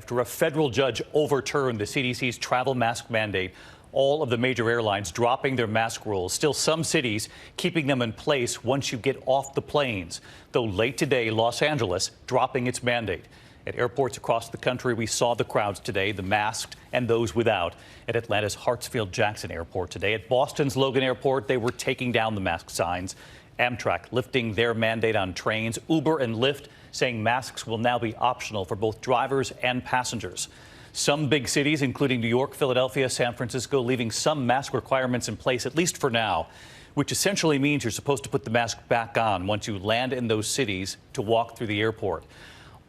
After a federal judge overturned the CDC's travel mask mandate, all of the major airlines dropping their mask rules. Still, some cities keeping them in place once you get off the planes. Though late today, Los Angeles dropping its mandate. At airports across the country, we saw the crowds today, the masked and those without. At Atlanta's Hartsfield-Jackson Airport today. At Boston's Logan Airport, they were taking down the mask signs. Amtrak lifting their mandate on trains. Uber and Lyft saying masks will now be optional for both drivers and passengers. Some big cities, including New York, Philadelphia, San Francisco, leaving some mask requirements in place, at least for now, which essentially means you're supposed to put the mask back on once you land in those cities to walk through the airport.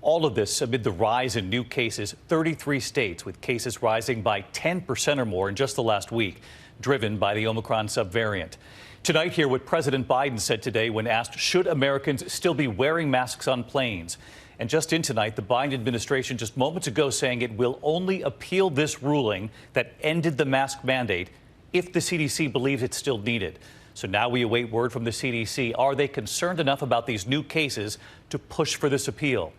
All of this amid the rise in new cases, 33 states with cases rising by 10% or more in just the last week, driven by the Omicron subvariant. Tonight, hear what President Biden said today when asked, should Americans still be wearing masks on planes? And just in tonight, the Biden administration just moments ago saying it will only appeal this ruling that ended the mask mandate if the CDC believes it's still needed. So now we await word from the CDC. Are they concerned enough about these new cases to push for this appeal?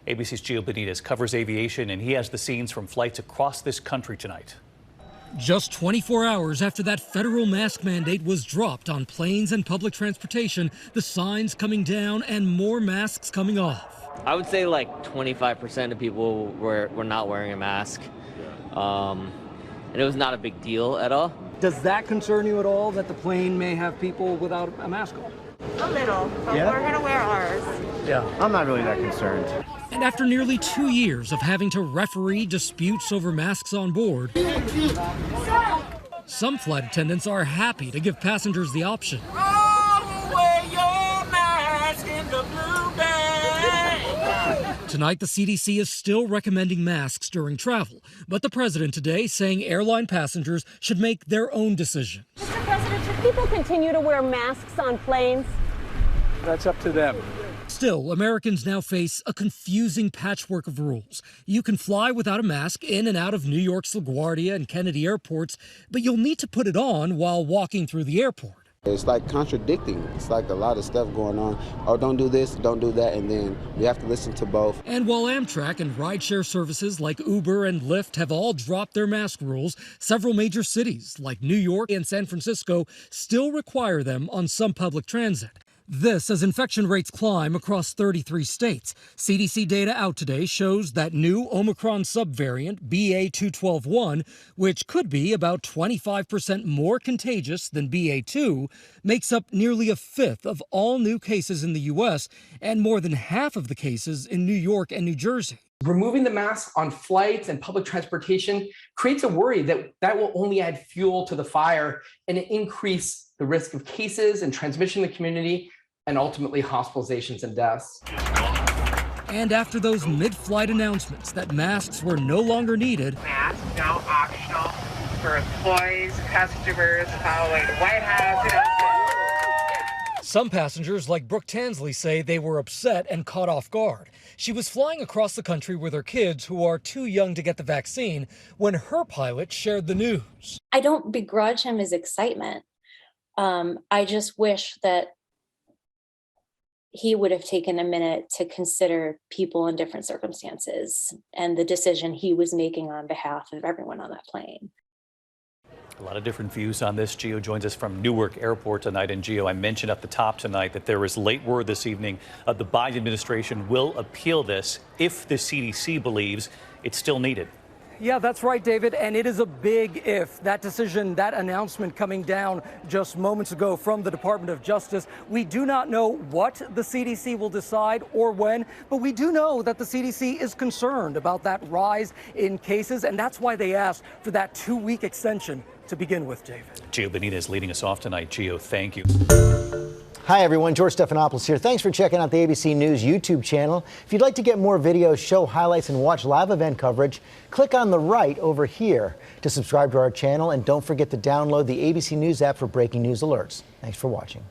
ABC's Gio Benitez covers aviation, and he has the scenes from flights across this country tonight. Just 24 hours after that federal mask mandate was dropped on planes and public transportation, the signs coming down and more masks coming off. I would say like 25% of people were not wearing a mask, and it was not a big deal at all. Does that concern you at all, that the plane may have people without a mask on? A little, but we're going to wear ours. Yeah, I'm not really that concerned. And after nearly 2 years of having to referee disputes over masks on board, some flight attendants are happy to give passengers the option. Tonight, the CDC is still recommending masks during travel, but the president today saying airline passengers should make their own decision. Mr. President, should people continue to wear masks on planes? That's up to them. Still, Americans now face a confusing patchwork of rules. You can fly without a mask in and out of New York's LaGuardia and Kennedy airports, but you'll need to put it on while walking through the airport. It's like contradicting. It's like a lot of stuff going on. Oh, don't do this, don't do that, and then we have to listen to both. And while Amtrak and rideshare services like Uber and Lyft have all dropped their mask rules, several major cities like New York and San Francisco still require them on some public transit. This as infection rates climb across 33 states. CDC data out today shows that new Omicron subvariant BA.2.12.1, which could be about 25% more contagious than BA.2, makes up nearly a fifth of all new cases in the U.S. and more than half of the cases in New York and New Jersey. Removing the mask on flights and public transportation creates a worry that will only add fuel to the fire and increase the risk of cases and transmission in the community, and ultimately hospitalizations and deaths. And after those mid-flight announcements that masks were no longer needed, Masks now optional for employees, customers, following the White House. some passengers like Brooke Tansley say they were upset and caught off guard. She was flying across the country with her kids who are too young to get the vaccine when her pilot shared the news. I don't begrudge him his excitement. I just wish that he would have taken a minute to consider people in different circumstances and the decision he was making on behalf of everyone on that plane. A lot of different views on this. Gio joins us from Newark Airport tonight. And Gio, I mentioned at the top tonight that there is late word this evening the Biden administration will appeal this if the CDC believes it's still needed. Yeah, that's right, David. And it is a big if. That decision, that announcement coming down just moments ago from the Department of Justice. We do not know what the CDC will decide or when, but we do know that the CDC is concerned about that rise in cases. And that's why they asked for that 2-week extension to begin with, David. Gio Benitez leading us off tonight. Gio, thank you. Hi, everyone. George Stephanopoulos here. Thanks for checking out the ABC News YouTube channel. If you'd like to get more videos, show highlights, and watch live event coverage, click on the right over here to subscribe to our channel. And don't forget to download the ABC News app for breaking news alerts. Thanks for watching.